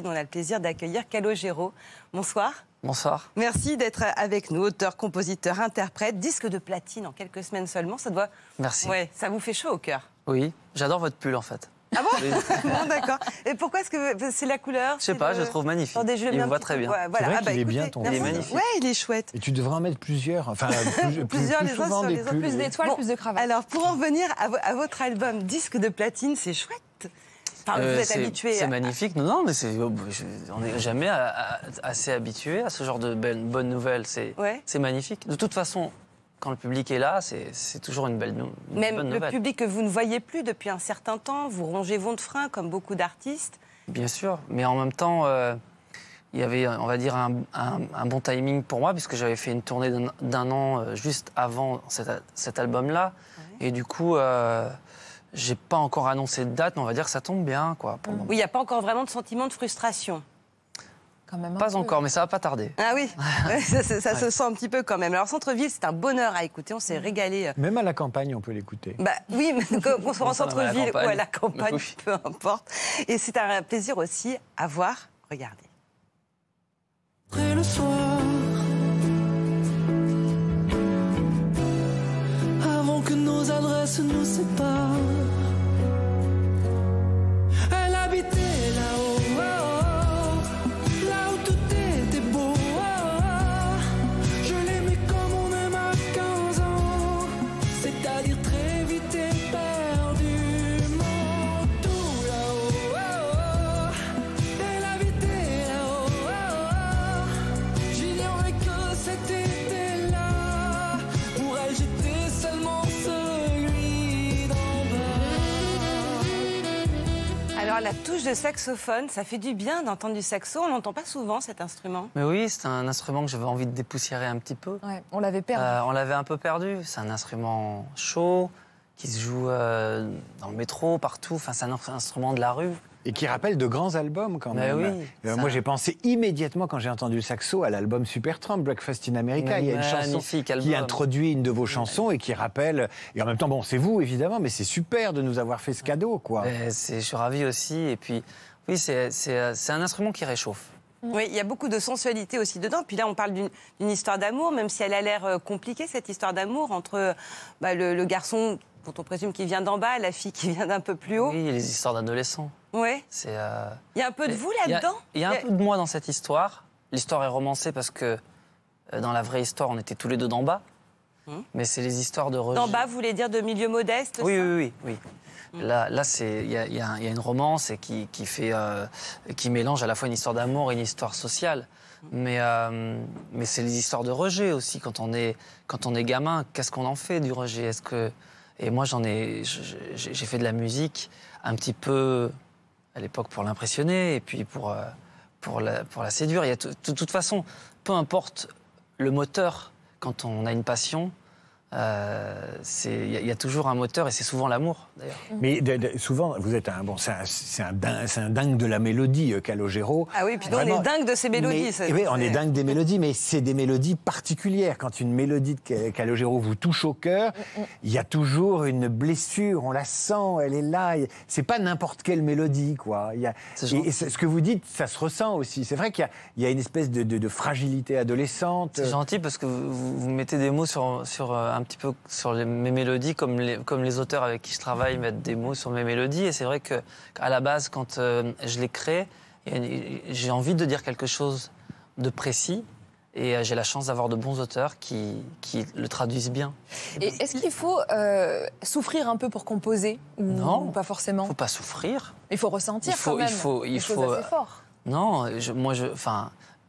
On a le plaisir d'accueillir Calogero. Bonsoir. Bonsoir. Merci d'être avec nous, auteur, compositeur, interprète, disque de platine en quelques semaines seulement. Ça doit... Merci. Ouais, ça vous fait chaud au cœur. Oui, j'adore votre pull en fait. Ah bon? Oui. Bon, d'accord. Et pourquoi est-ce que c'est la couleur? Je sais pas, je le trouve magnifique. Il me voit très bien. Voilà. C'est vrai qu'il est bien, ton Il est magnifique. Ouais, il est chouette. Et tu devrais en mettre plusieurs. Enfin, Plusieurs, plus les uns souvent sur des les autres. pulls. Plus d'étoiles, Bon, plus de cravates. Alors, pour en venir à votre album Disque de platine, c'est chouette. Enfin, vous êtes habitué. C'est magnifique. Non, mais on n'est jamais assez habitué à ce genre de bonnes nouvelles. C'est magnifique. De toute façon, quand le public est là, c'est toujours une bonne nouvelle. Même le public que vous ne voyez plus depuis un certain temps, vous rongez votre frein comme beaucoup d'artistes. Bien sûr, mais en même temps, il y avait, on va dire, un bon timing pour moi, puisque j'avais fait une tournée d'un an juste avant cet album-là. Ouais. Et du coup, j'ai pas encore annoncé de date, mais on va dire que ça tombe bien, quoi. Pour oui, il n'y a pas encore vraiment de sentiment de frustration. Quand même pas encore, mais ça va pas tarder. Ah oui, ça se sent un petit peu quand même. Alors Centre-Ville, c'est un bonheur à écouter, on s'est régalé. Même à la campagne, on peut l'écouter. Bah oui, qu'on soit en centre-ville ou à la campagne, oui. peu importe. Et c'est un plaisir aussi à voir. Regardez. Après le soir, avant que nos adresses nous séparent, elle habitait là-haut, là où tout était beau. Je l'aimais comme on aime à 15 ans, c'est-à-dire très vite et perdument. Tout là-haut, elle habitait là-haut. J'ignorais que c'était là. Pour elle, j'étais seulement celui d'en bas. Alors la touche de saxophone, ça fait du bien d'entendre du saxo. On n'entend pas souvent cet instrument. Mais oui, c'est un instrument que j'avais envie de dépoussiérer un petit peu. Ouais, on l'avait perdu. On l'avait un peu perdu. C'est un instrument chaud, qui se joue dans le métro, partout. Enfin, c'est un instrument de la rue. Et qui rappelle de grands albums quand même. Oui, moi, j'ai pensé immédiatement, quand j'ai entendu le saxo, à l'album Supertramp, Breakfast in America. Il y a une chanson qui introduit une de vos chansons et qui rappelle... Et en même temps, bon, c'est vous, évidemment, mais c'est super de nous avoir fait ce cadeau, quoi. Je suis ravi aussi. Et puis, oui, c'est un instrument qui réchauffe. Oui, il y a beaucoup de sensualité aussi dedans. Puis là, on parle d'une histoire d'amour, même si elle a l'air compliquée, cette histoire d'amour, entre le garçon, dont on présume qu'il vient d'en bas, la fille qui vient d'un peu plus haut. Oui, les histoires d'adolescents. Oui. Il y a un peu de vous là-dedans. Il y a un peu de moi dans cette histoire. L'histoire est romancée parce que dans la vraie histoire, on était tous les deux d'en bas. Mais c'est les histoires de rejet. D'en bas, vous voulez dire de milieu modeste? Oui. Là, il y a une romance et qui mélange à la fois une histoire d'amour et une histoire sociale. Mais c'est les histoires de rejet aussi. Quand on est gamin, qu'est-ce qu'on en fait du rejet? Et moi, j'ai fait de la musique un petit peu à l'époque pour l'impressionner et puis pour la séduire. De toute façon, peu importe le moteur, quand on a une passion, il y a toujours un moteur et c'est souvent l'amour d'ailleurs. Mais souvent, vous êtes c'est un dingue de la mélodie, Calogero. Ah oui, puis nous, on est dingue de ces mélodies. Oui, on est dingue des mélodies, mais c'est des mélodies particulières. Quand une mélodie de Calogero vous touche au cœur, il y a toujours une blessure, on la sent, elle est là. C'est pas n'importe quelle mélodie, quoi. Et ce que vous dites, ça se ressent aussi. C'est vrai qu'il y a une espèce de fragilité adolescente. C'est gentil parce que vous mettez des mots sur un petit peu sur mes mélodies, comme les auteurs avec qui je travaille mettent des mots sur mes mélodies. Et c'est vrai qu'à la base, quand je les crée, j'ai envie de dire quelque chose de précis. Et j'ai la chance d'avoir de bons auteurs qui le traduisent bien. Et est-ce qu'il faut souffrir un peu pour composer Non, ou pas forcément? Il ne faut pas souffrir. Il faut ressentir quand même. Il faut assez fort. Non,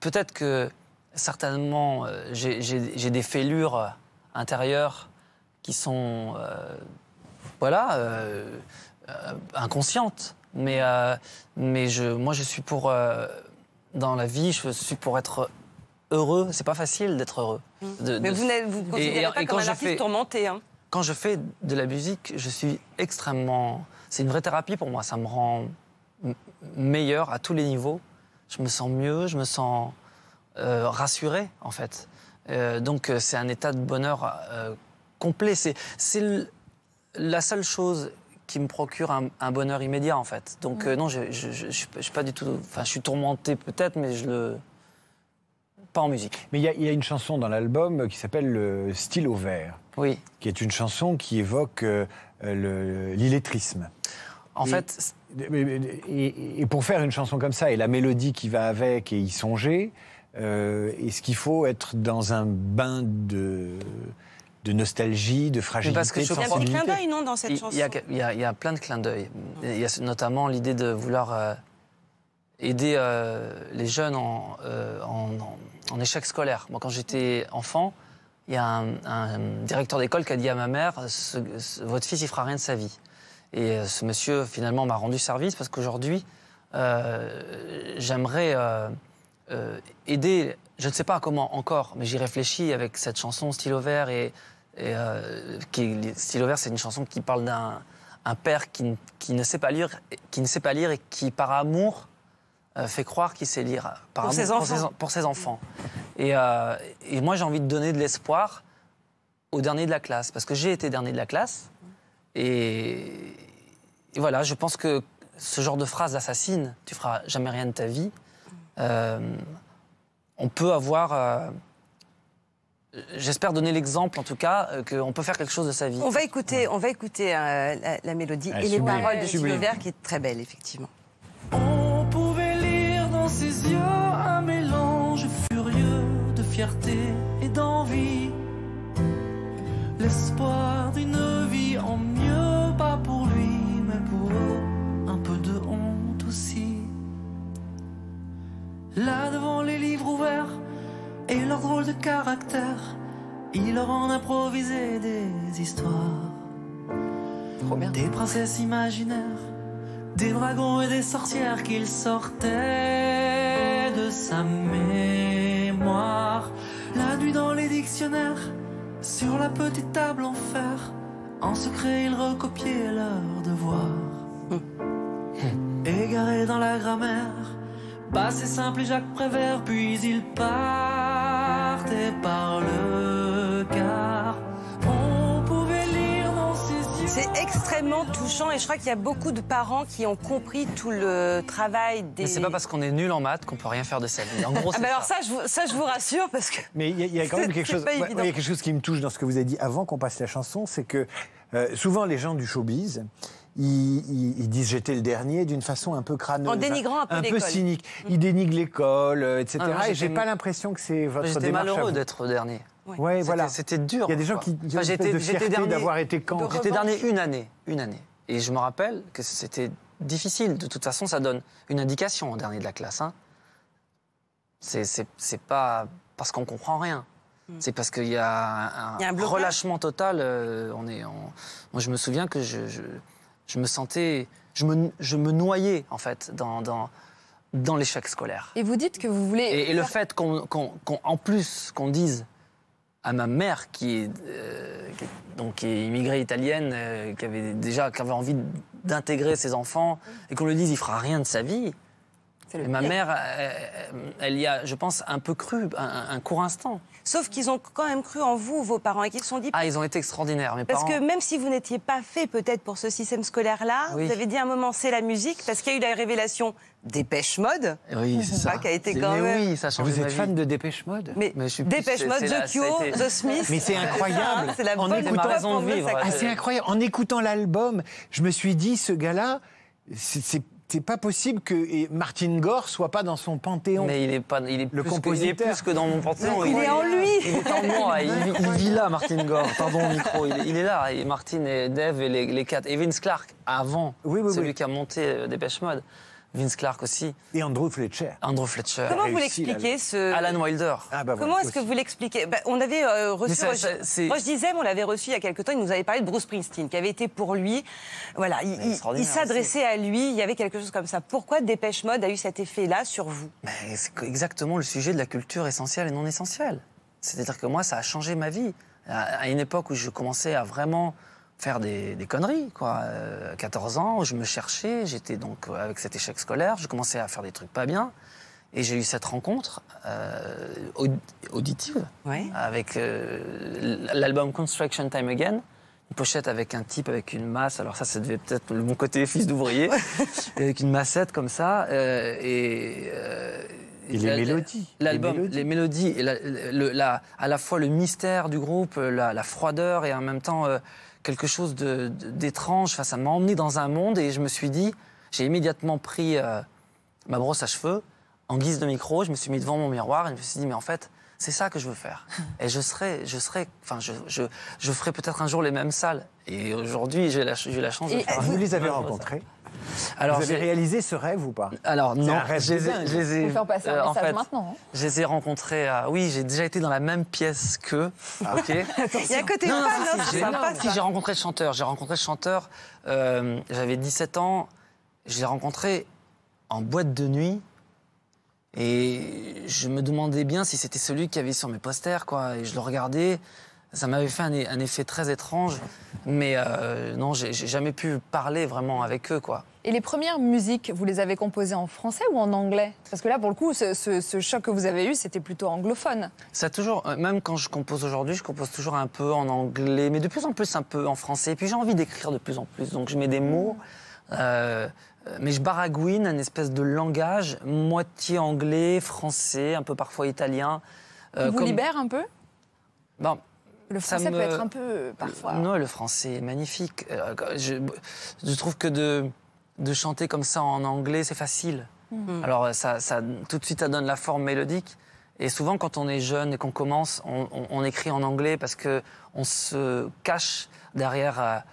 peut-être que certainement j'ai des fêlures intérieures qui sont inconscientes. Mais moi, je suis dans la vie, je suis pour être heureux. C'est pas facile d'être heureux. Mais vous ne considérez pas comme un artiste tourmenté. Hein. Quand je fais de la musique, je suis extrêmement... C'est une vraie thérapie pour moi. Ça me rend meilleur à tous les niveaux. Je me sens mieux, je me sens rassuré, en fait. Donc, c'est un état de bonheur complet. C'est la seule chose qui me procure un bonheur immédiat, en fait. Donc, non, je suis pas du tout... Enfin, je suis tourmenté peut-être, mais pas en musique. Mais il y a une chanson dans l'album qui s'appelle le Stylo vert, Oui. qui est une chanson qui évoque l'illettrisme. En fait... Et pour faire une chanson comme ça, et la mélodie qui va avec, et y songer, est-ce qu'il faut être dans un bain de nostalgie, de fragilité, parce que de je Il y a un petit sensibilité? clin d'œil, non, dans cette chanson? Il y a plein de clins d'œil. Il y a notamment l'idée de vouloir aider les jeunes en échec scolaire. Moi, quand j'étais enfant, il y a un directeur d'école qui a dit à ma mère votre fils, il fera rien de sa vie. Et ce monsieur, finalement, m'a rendu service parce qu'aujourd'hui, j'aimerais aider, je ne sais pas comment encore, mais j'y réfléchis avec cette chanson Stylo vert. Stylo vert, c'est une chanson qui parle d'un père qui ne sait pas lire et qui, par amour, fait croire qu'il sait lire. Pour ses enfants. Pour ses enfants. Et moi, j'ai envie de donner de l'espoir aux derniers de la classe, parce que j'ai été dernier de la classe. Et voilà, je pense que ce genre de phrase assassine, tu feras jamais rien de ta vie, on peut avoir... J'espère donner l'exemple, en tout cas, qu'on peut faire quelque chose de sa vie. On va écouter la mélodie et les sublime, paroles de Stylo sublime. vert, qui est très belle, effectivement. On pouvait lire dans ses yeux un mélange furieux de fierté et d'envie. L'espoir d'une vie en mieux, pas pour lui, mais pour eux, un peu de honte aussi. Là devant les livres ouverts et leur drôle de caractère, il leur en improvisait des histoires. Trop bien. Des princesses imaginaires, des dragons et des sorcières qu'il sortait de sa mémoire. La nuit dans les dictionnaires, sur la petite table en fer, en secret il recopiait leurs devoirs. Égaré dans la grammaire, passé simple et Jacques Prévert, puis il partait par le quart. On pouvait lire dans ses yeux. C'est extrêmement touchant et je crois qu'il y a beaucoup de parents qui ont compris tout le travail des... Mais c'est pas parce qu'on est nul en maths qu'on peut rien faire de sa vie. En gros, Ah c'est bah alors ça. je vous rassure parce que... Mais il y a quand même C'est quelque chose, pas ouais, évident. il y a quelque chose qui me touche dans ce que vous avez dit avant qu'on passe la chanson, c'est que souvent les gens du showbiz, ils disent j'étais le dernier d'une façon un peu crâneuse, En dénigrant un peu l'école. cynique. Ils dénigrent l'école, etc. Ah, moi, et j'ai j'étais- pas l'impression que c'est votre J'étais démarche. à malheureux vous. d'être dernier. Ouais, voilà. C'était dur. Il y a des gens quoi. qui ont Enfin, une espèce de fierté dernier- d'avoir été camp. J'étais dernier une année. Et je me rappelle que c'était difficile. De toute façon, ça donne une indication au dernier de la classe. Hein. C'est pas parce qu'on comprend rien. C'est parce qu'il y a Il y a un un blocage. relâchement total. Moi, je me souviens que je me sentais... Je me noyais, en fait, dans l'échec scolaire. Et vous dites que vous voulez... Et le fait qu'on dise à ma mère qui est immigrée italienne, qui avait envie d'intégrer ses enfants, et qu'on lui dise il fera rien de sa vie. C'est le Et ma pire. mère, elle y a, je pense, un peu cru, un court instant. Sauf qu'ils ont quand même cru en vous, vos parents, et qu'ils se sont dit... Ah, ils ont été extraordinaires, mes Parce parents. que même si vous n'étiez pas fait peut-être pour ce système scolaire-là, Oui. vous avez dit à un moment c'est la musique, parce qu'il y a eu la révélation Dépêche Mode, Oui, c'est ça. qui a été quand Mais même... oui, ça a changé Vous ma êtes vie. fan de Dépêche Mode? Mais, Mais je suis plus- Dépêche Mode, c'est The la- Cure, ça a été- The Smiths... Mais c'est incroyable. C'est la En bonne écoutant- époque ma raison pour de mener vivre. sa Ah, Ah, carrière. c'est incroyable. En écoutant l'album, je me suis dit, ce gars-là, c'est pas possible que Martin Gore soit pas dans son panthéon. Mais il est Le plus compositeur. que dans mon panthéon. Il est en lui. Il est en moi. Il vit là, Martin Gore. Pardon, micro. Il est là. Et Martin et Dave et les quatre. Et Vince Clarke, avant. Oui, oui, celui oui. qui a monté Dépêche Mode. Vince Clarke aussi. Et Andrew Fletcher. Andrew Fletcher. Comment vous réussi, l'expliquez ce... Alan Wilder. Ah, bah, Comment voilà, est-ce que aussi. vous l'expliquez On avait reçu... Mais c'est- Moi, je disais, on l'avait reçu il y a quelque temps, il nous avait parlé de Bruce Springsteen, qui avait été pour lui... Voilà, il extraordinaire s'adressait à lui, il y avait quelque chose comme ça. Pourquoi Dépêche Mode a eu cet effet-là sur vous? Mais c'est exactement le sujet de la culture essentielle et non essentielle. C'est-à-dire que moi, ça a changé ma vie. À une époque où je commençais à vraiment faire des conneries, quoi. 14 ans, où je me cherchais, j'étais donc avec cet échec scolaire, je commençais à faire des trucs pas bien. Et j'ai eu cette rencontre auditive Ouais. avec l'album Construction Time Again, pochette avec un type avec une masse. Alors ça devait peut-être mon côté fils d'ouvrier, avec une massette comme ça. Et les mélodies. L'album, les mélodies, et à la fois le mystère du groupe, la froideur et en même temps quelque chose d'étrange. Enfin, ça m'a emmené dans un monde et je me suis dit, j'ai immédiatement pris ma brosse à cheveux en guise de micro. Je me suis mis devant mon miroir et je me suis dit, mais en fait, c'est ça que je veux faire. Et je ferai peut-être un jour les mêmes salles. Et aujourd'hui, j'ai eu la chance de faire. Vous les avez rencontrés? Alors, vous avez réalisé ce rêve ou pas? Alors non, un rêve je les ai, dingue. je les ai- Faut faire passer un en message fait, maintenant, hein. Je les ai rencontrés. Oui, j'ai déjà été dans la même pièce qu'eux. Ok. Il y a un côté fan, hein, c'est sympa. Si, j'ai rencontré le chanteur. J'avais 17 ans. Je l'ai rencontré en boîte de nuit. Et je me demandais bien si c'était celui qui avait sur mes posters, quoi. Et je le regardais. Ça m'avait fait un effet très étrange. Mais non, j'ai jamais pu parler vraiment avec eux, quoi. Et les premières musiques, vous les avez composées en français ou en anglais? Parce que là, pour le coup, ce choc que vous avez eu, c'était plutôt anglophone. Ça a toujours, même quand je compose aujourd'hui, je compose toujours un peu en anglais, mais de plus en plus un peu en français. Et puis j'ai envie d'écrire de plus en plus, donc je mets des mots, mais je baragouine un espèce de langage moitié anglais, français, un peu parfois italien. Qui vous libère un peu? Ben, Le français peut être un peu, parfois... Non, le français est magnifique. Je trouve que de chanter comme ça en anglais, c'est facile. Alors, tout de suite, ça donne la forme mélodique. Et souvent, quand on est jeune et qu'on commence, on écrit en anglais parce qu'on se cache derrière...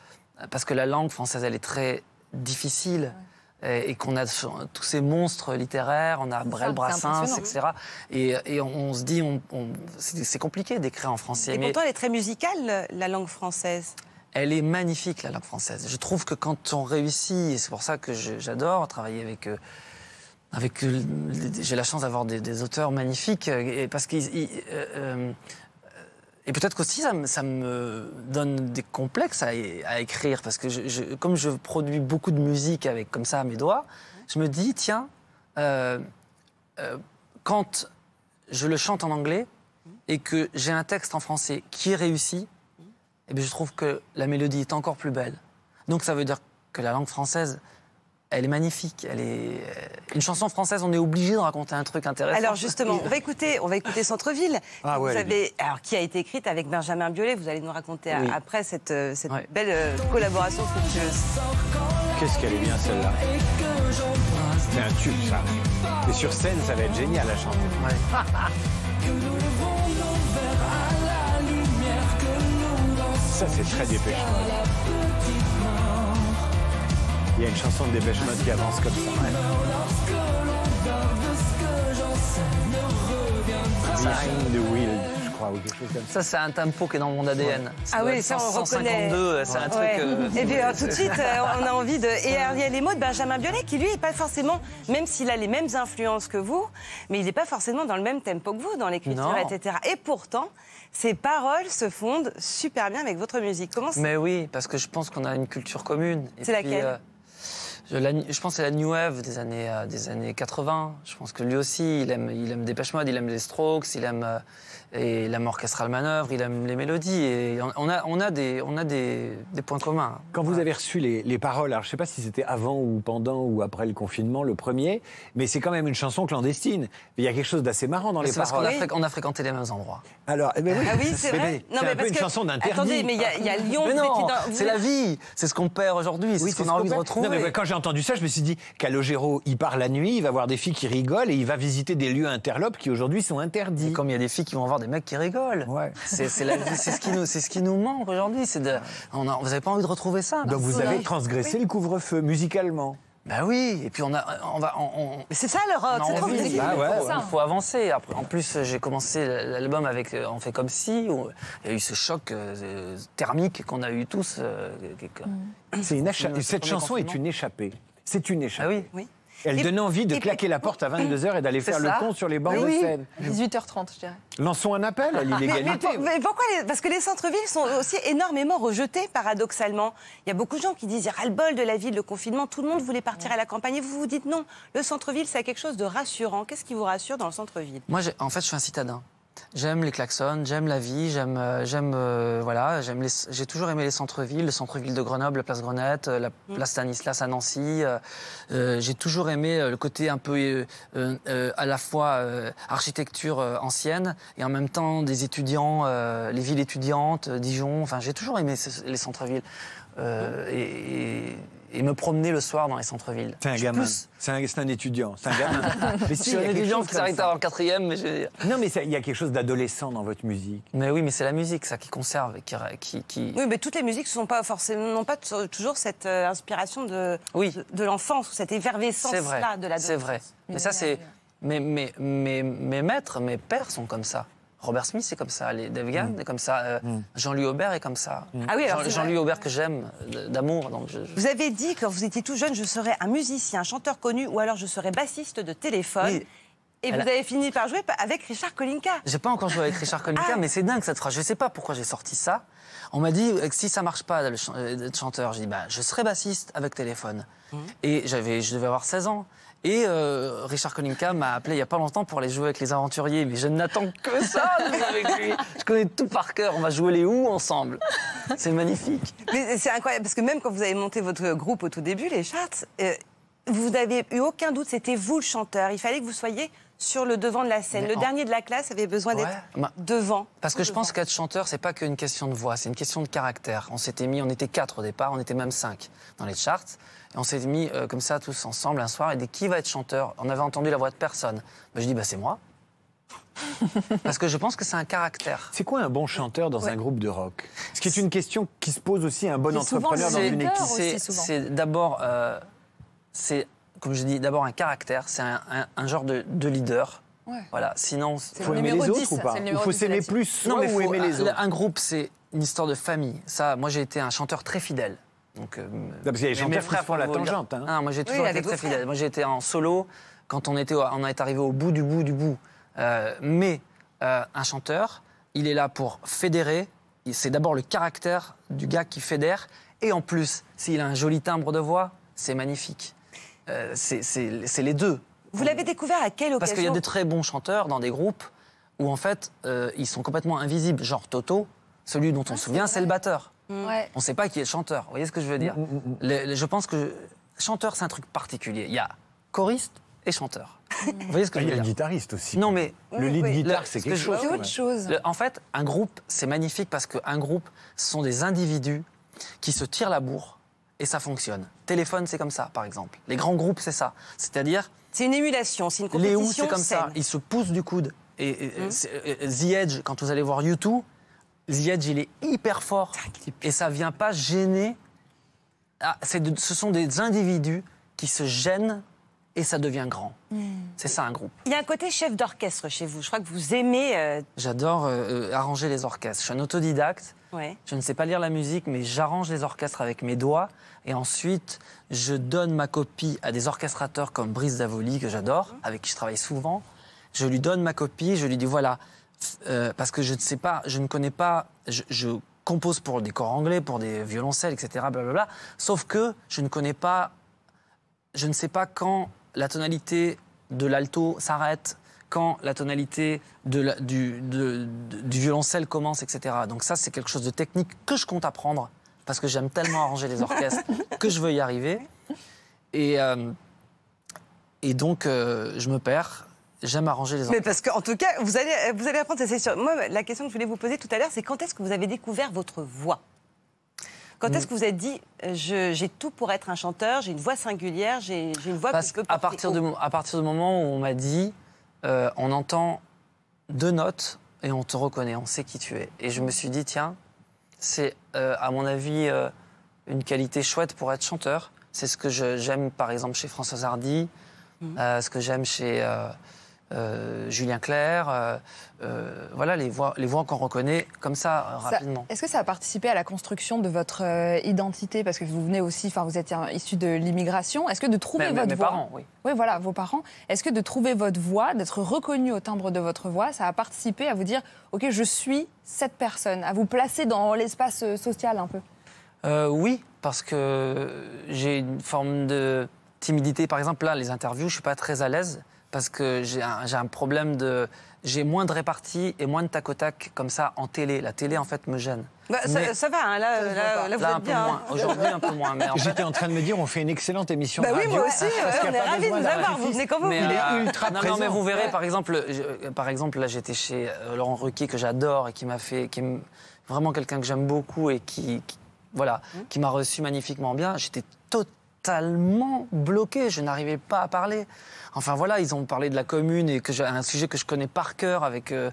parce que la langue française, elle est très difficile. Et qu'on a tous ces monstres littéraires, on a Brel, Brassens, etc. Et on se dit, c'est compliqué d'écrire en français. Et pourtant, elle est très musicale, la langue française. Elle est magnifique, la langue française. Je trouve que quand on réussit, et c'est pour ça que j'adore travailler avec j'ai la chance d'avoir des auteurs magnifiques, parce qu'ils... Et peut-être qu'aussi, ça me donne des complexes à écrire, parce que comme je produis beaucoup de musique avec comme ça à mes doigts, je me dis, tiens, quand je le chante en anglais et que j'ai un texte en français qui est réussi, eh bien, je trouve que la mélodie est encore plus belle. Donc ça veut dire que la langue française, elle est magnifique. Une chanson française, on est obligé de raconter un truc intéressant. Alors justement, on va écouter Centre-ville. Ah ouais, alors, qui a été écrite avec Benjamin Biolay. Vous allez nous raconter Oui. après cette belle collaboration fructueuse. Qu'est-ce qu'elle est bien celle-là. C'est un tube, ça. Et sur scène, ça va être génial à chanter. Ça, c'est très Dépêche Mode. Il y a une chanson de Dépêche Mode qui avance comme ça. Behind the Wheel, je crois, ou quelque chose comme ça. Ça, c'est un tempo qui est dans mon ADN. Ah oui, ça, on reconnaît. 152, c'est un truc... Et puis tout de suite, on a envie de... Et alors, il y a les mots de Benjamin Biolay qui, lui, n'est pas forcément... Même s'il a les mêmes influences que vous, mais il n'est pas forcément dans le même tempo que vous, dans l'écriture, Non. etc. Et pourtant, ses paroles se fondent super bien avec votre musique. Comment ça... Mais oui, parce que je pense qu'on a une culture commune. C'est laquelle je pense que c'est la New Wave des années 80. Je pense que lui aussi, il aime Dépêche Mode, il aime les Strokes, il aime Orchestral Manœuvre, il aime les mélodies. Et on a des points communs. Quand vous avez reçu les paroles, alors je ne sais pas si c'était avant ou pendant ou après le confinement, le premier, mais c'est quand même une chanson clandestine. Il y a quelque chose d'assez marrant dans les C'est parce paroles. qu'on a fréquenté les mêmes endroits. Alors, eh ben oui, Ah oui, c'est vrai. C'est un peu une chanson d'interdit. Attendez, mais il y a Lyon... Mais vous non, étiez dans- c'est la vie, c'est ce qu'on perd aujourd'hui, c'est Oui, ce qu'on a envie de retrouver. Non, mais quand j'ai entendu ça, je me suis dit, Calogero, il part la nuit, il va voir des filles qui rigolent et il va visiter des lieux interlopes qui aujourd'hui sont interdits. Et comme il y a des filles qui vont voir des mecs qui rigolent. Ouais. C'est la vie, c'est ce qui nous manque aujourd'hui. Vous n'avez pas envie de retrouver ça. Donc vous avez transgressé le couvre-feu musicalement. Ben oui, et puis on Mais c'est ça le rock, c'est trop envie, facile. Ah ouais. il faut avancer. Après, en plus, j'ai commencé l'album avec On fait comme si. Où il y a eu ce choc thermique qu'on a eu tous. Cette chanson est une échappée. C'est une Ah échappée. oui. Elle donne envie de claquer la porte à 22h et d'aller C'est faire le ça. con sur les bancs de Oui. scène. 18h30, je dirais. Lançons un appel à l'illégalité. Mais pourquoi Parce que les centres-villes sont aussi énormément rejetés, paradoxalement. Il y a beaucoup de gens qui disent, il y a ras-le-bol de la ville, le confinement, tout le monde voulait partir à la campagne. Et vous vous dites non, le centre-ville, c'est quelque chose de rassurant. Qu'est-ce qui vous rassure dans le centre-ville? Moi, en fait, je suis un citadin. J'aime les klaxons, j'aime la vie, j'ai toujours aimé les centres-villes, le centre-ville de Grenoble, la place Grenette, la place Stanislas à Nancy. J'ai toujours aimé le côté un peu à la fois architecture ancienne et en même temps des étudiants, les villes étudiantes, Dijon. Enfin, j'ai toujours aimé les centres-villes et me promener le soir dans les centres-villes. C'est un gamin. C'est un étudiant. C'est un gamin. Mais Je suis un étudiant qui s'arrête en 4e, mais Non, mais il y a quelque chose d'adolescent dans votre musique. Mais oui, mais c'est la musique, ça, qui conserve, et qui... Oui, mais toutes les musiques n'ont pas toujours cette inspiration de l'enfance, ou cette effervescence-là de l'adolescence. C'est vrai. Mais ça, c'est... Mes maîtres, mes pères sont comme ça. Robert Smith est comme ça, Dave Gahan est comme ça, Jean-Louis Aubert est comme ça. Ah oui, alors Jean-Louis Aubert que j'aime, d'amour. Donc Vous avez dit que quand vous étiez tout jeune, je serais un musicien, un chanteur connu, ou alors je serais bassiste de téléphone. Oui. Et vous avez fini par jouer avec Richard Kolinka. J'ai pas encore joué avec Richard Kolinka, mais c'est dingue cette phrase. Je sais pas pourquoi j'ai sorti ça. On m'a dit que si ça marche pas d'être chanteur, j'ai dit je serai bassiste avec téléphone. Et je devais avoir 16 ans. Et Richard Kolinka m'a appelé il n'y a pas longtemps pour aller jouer avec les Aventuriers. Mais je n'attends que ça de jouer avec lui. Je connais tout par cœur. On va jouer les Who ensemble. C'est magnifique. Mais c'est incroyable, parce que même quand vous avez monté votre groupe au tout début, les Charts, vous n'avez eu aucun doute, c'était vous le chanteur. Il fallait que vous soyez sur le devant de la scène. Le dernier de la classe avait besoin d'être devant. Parce que je pense qu'être chanteur, c'est pas qu'une question de voix, c'est une question de caractère. On était 4 au départ, on était même 5 dans les charts. Et on s'est mis comme ça tous ensemble un soir et dit qui va être chanteur. On avait entendu la voix de personne. Je dis c'est moi. Parce que je pense que c'est un caractère. C'est quoi un bon chanteur dans un groupe de rock? Ce qui est une question qui se pose aussi un bon entrepreneur dans une équipe. C'est d'abord, comme je dis, d'abord un caractère. C'est un genre de leader. Ouais. Voilà. Sinon, il faut aimer les autres ou pas? Il faut s'aimer plus soi ou aimer les autres? Un groupe, c'est une histoire de famille. Ça, moi, j'ai été un chanteur très fidèle. Donc, parce qu'il y a des chanteurs qui font la tangente. Hein. Ah, moi, j'ai toujours été très fidèle. Moi, j'ai été en solo quand on est arrivé au bout du bout. Mais un chanteur, il est là pour fédérer. C'est d'abord le caractère du gars qui fédère. Et en plus, s'il a un joli timbre de voix, c'est magnifique. C'est les deux. Vous l'avez découvert à quelle occasion? Parce qu'il y a des très bons chanteurs dans des groupes où, en fait, ils sont complètement invisibles. Genre Toto, celui dont on se souvient, c'est le batteur. Ouais. On ne sait pas qui est le chanteur. Vous voyez ce que je veux dire? Je pense que chanteur, c'est un truc particulier. Il y a choriste et chanteur. Vous voyez ce que je veux dire? Il y a le guitariste aussi. Non, mais le lead guitare, c'est quelque chose. C'est autre chose. En fait, un groupe, c'est magnifique parce qu'un groupe, ce sont des individus qui se tirent la bourre et ça fonctionne. Téléphone, c'est comme ça, par exemple. Les grands groupes, c'est ça. C'est-à-dire... C'est une émulation, c'est une Les compétition Who, c'est comme ça. Ils se poussent du coude. Et The Edge, quand vous allez voir U2, The Edge, il est hyper fort. Et ça ne vient pas gêner. Ce sont des individus qui se gênent et ça devient grand. C'est ça, un groupe. Il y a un côté chef d'orchestre chez vous. Je crois que vous aimez... J'adore arranger les orchestres. Je suis un autodidacte. Ouais. Je ne sais pas lire la musique, mais j'arrange les orchestres avec mes doigts. Et ensuite, je donne ma copie à des orchestrateurs comme Brice Davoli, que j'adore, avec qui je travaille souvent. Je lui donne ma copie, je lui dis voilà... parce que je ne sais pas, je ne connais pas, je compose pour des corps anglais, pour des violoncelles, etc. Blablabla, sauf que je ne connais pas, je ne sais pas quand la tonalité de l'alto s'arrête, quand la tonalité du violoncelle commence, etc. Donc ça, c'est quelque chose de technique que je compte apprendre, parce que j'aime tellement arranger les orchestres que je veux y arriver. Et donc, je me perds. J'aime arranger les orchestres. Mais parce qu'en tout cas, vous allez apprendre, ça c'est sûr. Moi, la question que je voulais vous poser tout à l'heure, c'est quand est-ce que vous avez découvert votre voix? Quand est-ce que vous êtes dit, j'ai tout pour être un chanteur, j'ai une voix singulière, j'ai une voix que je peux porter à partir du moment où on m'a dit, on entend 2 notes et on te reconnaît, on sait qui tu es. Et je me suis dit, tiens, c'est à mon avis une qualité chouette pour être chanteur. C'est ce que j'aime par exemple chez Françoise Hardy, ce que j'aime chez... Julien Clerc, voilà les voix qu'on reconnaît comme ça, rapidement. Est-ce que ça a participé à la construction de votre identité? Parce que vous venez aussi, enfin vous êtes issu de l'immigration. Est-ce que de trouver votre voix... Mes parents, oui. Oui, voilà, vos parents. Est-ce que de trouver votre voix, d'être reconnu au timbre de votre voix, ça a participé à vous dire, ok, je suis cette personne, à vous placer dans l'espace social un peu? Oui, parce que j'ai une forme de timidité. Par exemple, là, les interviews, je ne suis pas très à l'aise. parce que j'ai un problème de... J'ai moins de répartie et moins de tac au tac comme ça en télé. La télé, en fait, me gêne. Bah, Mais- ça va, hein, là, vous Là, êtes un peu bien. moins. Aujourd'hui, un peu moins. Mais en fait, J'étais en train de me dire, on fait une excellente émission Bah de oui, radio. moi aussi, parce qu'il on y a est pas ravis de besoin vous d'un avoir. Vous artifice. venez quand vous mais, voulez. Il est ultra non, mais présent. vous verrez, par exemple, là, j'étais chez Laurent Ruquier, que j'adore et qui est vraiment quelqu'un que j'aime beaucoup et qui m'a reçu magnifiquement bien. J'étais totalement bloqué, je n'arrivais pas à parler. Enfin voilà, ils ont parlé de la commune et un sujet que je connais par cœur avec M.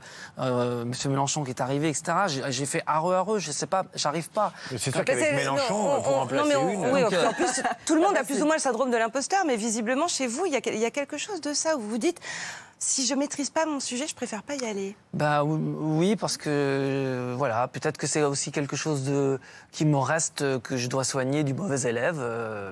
Mélenchon qui est arrivé, etc. J'ai fait areux, je sais pas, j'arrive pas. C'est sûr Mais qu'avec Mélenchon, pour en placer une... Oui, Donc, en plus, tout le monde a plus ou moins le syndrome de l'imposteur, mais visiblement, chez vous, il y a quelque chose de ça où vous vous dites, si je maîtrise pas mon sujet, je préfère pas y aller. Bah oui, parce que voilà, peut-être que c'est aussi quelque chose qui me reste, que je dois soigner du mauvais élève,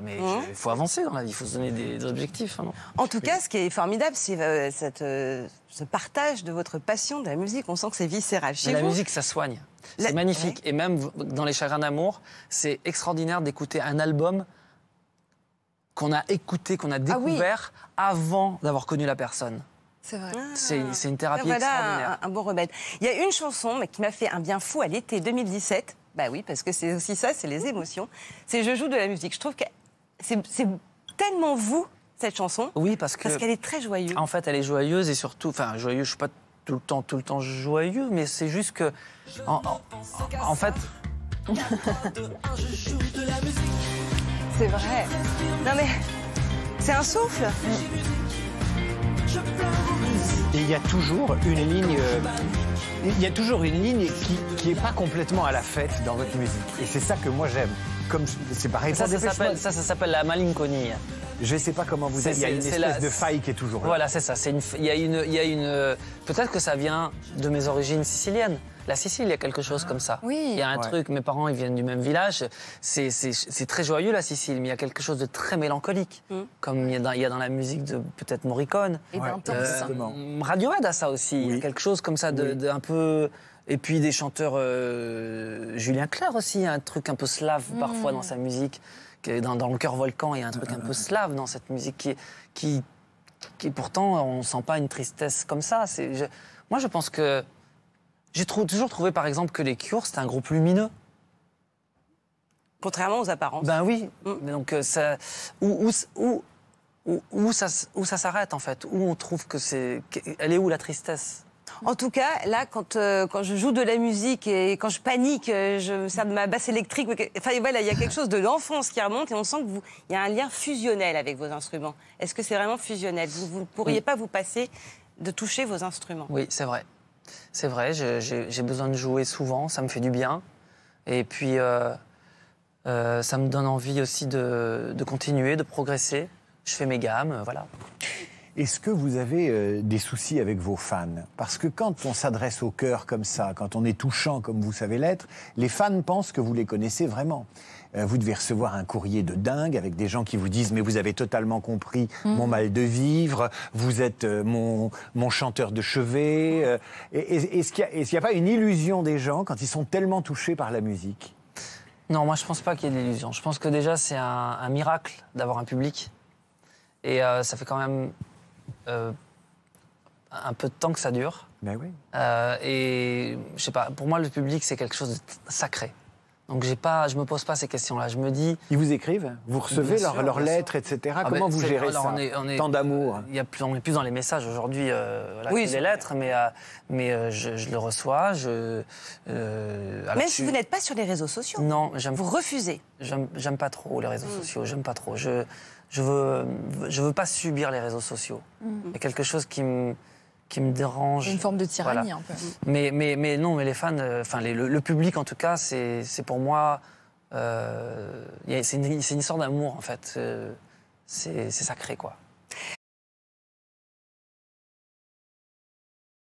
mais il faut avancer dans la vie, il faut se donner des objectifs. Hein, non En tout cas, ce qui est formidable, c'est ce partage de votre passion de la musique. On sent que c'est viscéral chez Mais la vous. musique, ça soigne. La- C'est magnifique. Et même dans Les Chagrins d'amour, c'est extraordinaire d'écouter un album qu'on a écouté, qu'on a découvert avant d'avoir connu la personne. C'est vrai. C'est une thérapie Voilà extraordinaire. un bon remède. Il y a une chanson mais qui m'a fait un bien fou à l'été 2017. Bah oui, parce que c'est aussi ça, c'est les émotions. C'est Je joue de la musique. Je trouve que c'est tellement vous, cette chanson, Oui, parce qu'elle est très joyeuse. en fait, elle est joyeuse et surtout, enfin, joyeuse, je suis pas tout le temps joyeux, mais c'est juste que, en fait, C'est vrai. Non mais, c'est un souffle. Et il y a toujours une ligne... il y a toujours une ligne qui est pas complètement à la fête dans votre musique. Et c'est ça que moi j'aime. Comme c'est pareil ça pour Dépêche Mode. s'appelle la malinconie. Je sais pas comment vous êtes. Il y a une espèce de faille qui est toujours là. Voilà, c'est ça. Il y a une. Peut-être que ça vient de mes origines siciliennes. La Sicile, il y a quelque chose comme ça. Oui. Il y a un Ouais. truc. Mes parents, ils viennent du même village. C'est très joyeux la Sicile, mais il y a quelque chose de très mélancolique, comme il y a dans la musique de peut-être Morricone. Et d'intense. Exactement. Radiohead a ça aussi. Il y a Oui. quelque chose comme ça de un peu. Et puis des chanteurs, Julien Clerc aussi, un truc un peu slave parfois dans sa musique. Dans Le Cœur Volcan, il y a un truc un peu slave dans cette musique qui pourtant, on ne sent pas une tristesse comme ça. Moi, je pense que j'ai toujours trouvé, par exemple, que les Cure, c'était un groupe lumineux. Contrairement aux apparences. Ben oui. Donc, où ça s'arrête, en fait? Où on trouve que elle est où la tristesse? En tout cas, là, quand je joue de la musique et quand je panique, je me sers de ma basse électrique. Enfin, voilà, il y a quelque chose de l'enfance qui remonte et on sent qu'il y a un lien fusionnel avec vos instruments. Est-ce que c'est vraiment fusionnel? Vous ne pourriez pas vous passer de toucher vos instruments? Oui, c'est vrai. C'est vrai, j'ai besoin de jouer souvent, ça me fait du bien. Et puis, ça me donne envie aussi de continuer, de progresser. Je fais mes gammes, voilà. Est-ce que vous avez des soucis avec vos fans? Parce que quand on s'adresse au cœur comme ça, quand on est touchant comme vous savez l'être, les fans pensent que vous les connaissez vraiment. Vous devez recevoir un courrier de dingue avec des gens qui vous disent « mais vous avez totalement compris mon mal de vivre, vous êtes mon chanteur de chevet ». Est-ce qu'il n'y a pas une illusion des gens quand ils sont tellement touchés par la musique? Non, moi je pense pas qu'il y ait d'illusion. Je pense que déjà c'est un miracle d'avoir un public. Et ça fait quand même un peu de temps que ça dure. Ben oui. Et je sais pas, pour moi le public c'est quelque chose de sacré. Donc je me pose pas ces questions-là. Je me dis. Ils vous écrivent? Vous recevez Bien sûr, leurs bien sûr. lettres, etc. Ah, Comment ben, vous gérez alors, ça? on est Tant d'amour. On est plus dans les messages aujourd'hui voilà, Oui, que c'est les lettres, mais je le reçois. Même si vous n'êtes pas sur les réseaux sociaux. Non, Vous refusez. j'aime pas trop les réseaux sociaux. J'aime pas trop. Je veux pas subir les réseaux sociaux. Il y a quelque chose qui me dérange. Une forme de tyrannie, Voilà. un peu. Mais non, mais les fans, enfin le public en tout cas, c'est pour moi, c'est une histoire d'amour en fait. C'est sacré quoi.